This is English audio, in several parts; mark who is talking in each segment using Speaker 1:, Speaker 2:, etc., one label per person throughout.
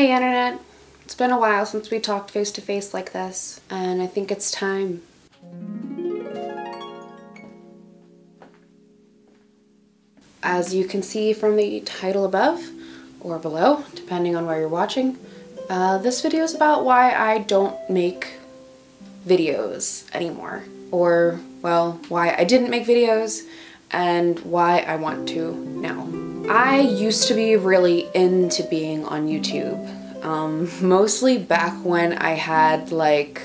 Speaker 1: Hey internet, it's been a while since we talked face to face like this, and I think it's time. As you can see from the title above, or below, depending on where you're watching, this video is about why I don't make videos anymore. Or, well, why I didn't make videos, and why I want to now. I used to be really into being on YouTube, mostly back when I had like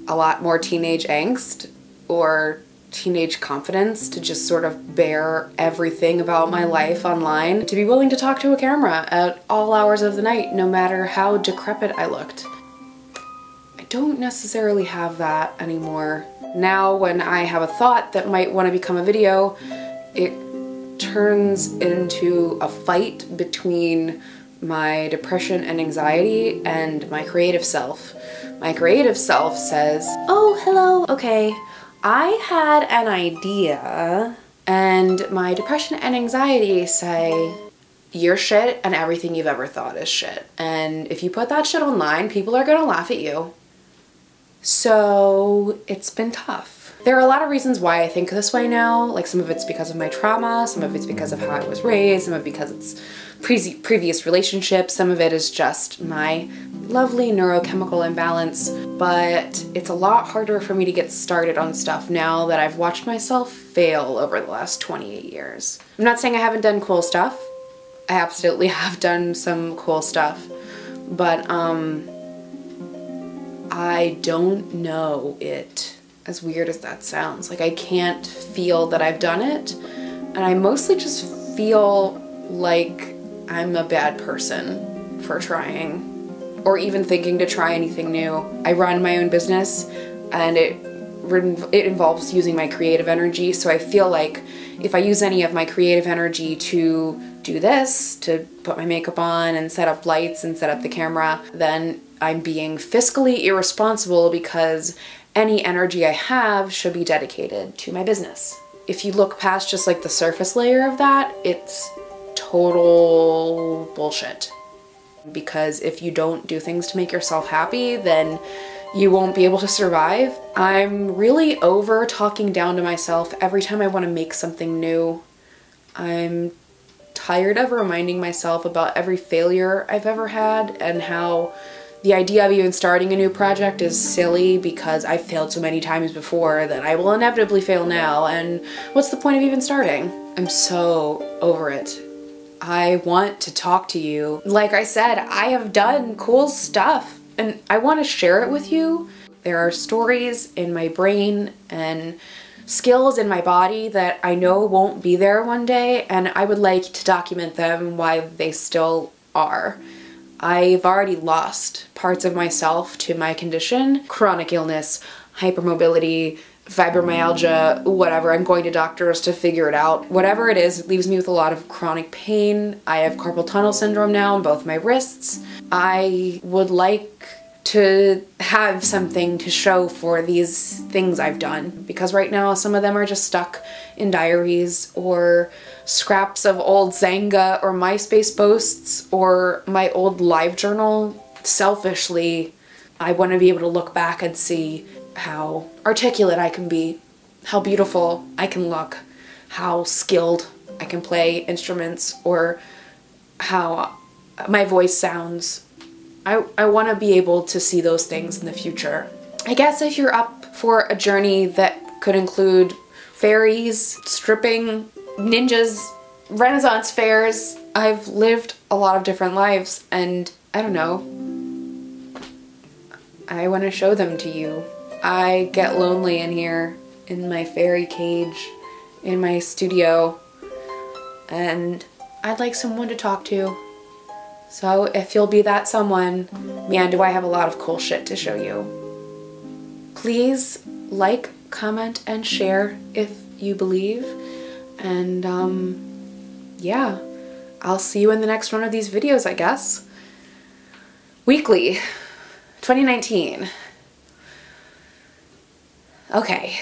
Speaker 1: a lot more teenage angst or teenage confidence to just sort of bear everything about my life online, to be willing to talk to a camera at all hours of the night, no matter how decrepit I looked. I don't necessarily have that anymore. Now when I have a thought that might want to become a video, it turns into a fight between my depression and anxiety and my creative self. My creative self says, oh, hello, okay, I had an idea, and my depression and anxiety say, you're shit and everything you've ever thought is shit. And if you put that shit online, people are gonna laugh at you. So it's been tough. There are a lot of reasons why I think this way now. Like, some of it's because of my trauma, some of it's because of how I was raised, some of it because it's previous relationships, some of it is just my lovely neurochemical imbalance. But it's a lot harder for me to get started on stuff now that I've watched myself fail over the last 28 years. I'm not saying I haven't done cool stuff. I absolutely have done some cool stuff. But I don't know it. As weird as that sounds. Like, I can't feel that I've done it, and I mostly just feel like I'm a bad person for trying, or even thinking to try anything new. I run my own business, and it involves using my creative energy, so I feel like if I use any of my creative energy to do this, to put my makeup on and set up lights and set up the camera, then I'm being fiscally irresponsible, because any energy I have should be dedicated to my business. If you look past just like the surface layer of that, it's total bullshit. Because if you don't do things to make yourself happy, then you won't be able to survive. I'm really over talking down to myself every time I want to make something new. I'm tired of reminding myself about every failure I've ever had, and how the idea of even starting a new project is silly because I failed so many times before that I will inevitably fail now, and what's the point of even starting? I'm so over it. I want to talk to you. Like I said, I have done cool stuff and I want to share it with you. There are stories in my brain and skills in my body that I know won't be there one day, and I would like to document them while they still are. I've already lost parts of myself to my condition. Chronic illness, hypermobility, fibromyalgia, whatever. I'm going to doctors to figure it out. Whatever it is, it leaves me with a lot of chronic pain. I have carpal tunnel syndrome now in both my wrists. I would like to have something to show for these things I've done, because right now some of them are just stuck in diaries or scraps of old Zanga or MySpace posts or my old live journal. Selfishly, I want to be able to look back and see how articulate I can be, how beautiful I can look, how skilled I can play instruments, or how my voice sounds. I want to be able to see those things in the future. I guess if you're up for a journey that could include fairies, stripping, ninjas, Renaissance fairs, I've lived a lot of different lives, and I don't know, I want to show them to you. I get lonely in here, in my fairy cage, in my studio, and I'd like someone to talk to. So if you'll be that someone, man, do I have a lot of cool shit to show you. Please like, comment, and share if you believe. And yeah, I'll see you in the next one of these videos, I guess. Weekly, 2019. Okay.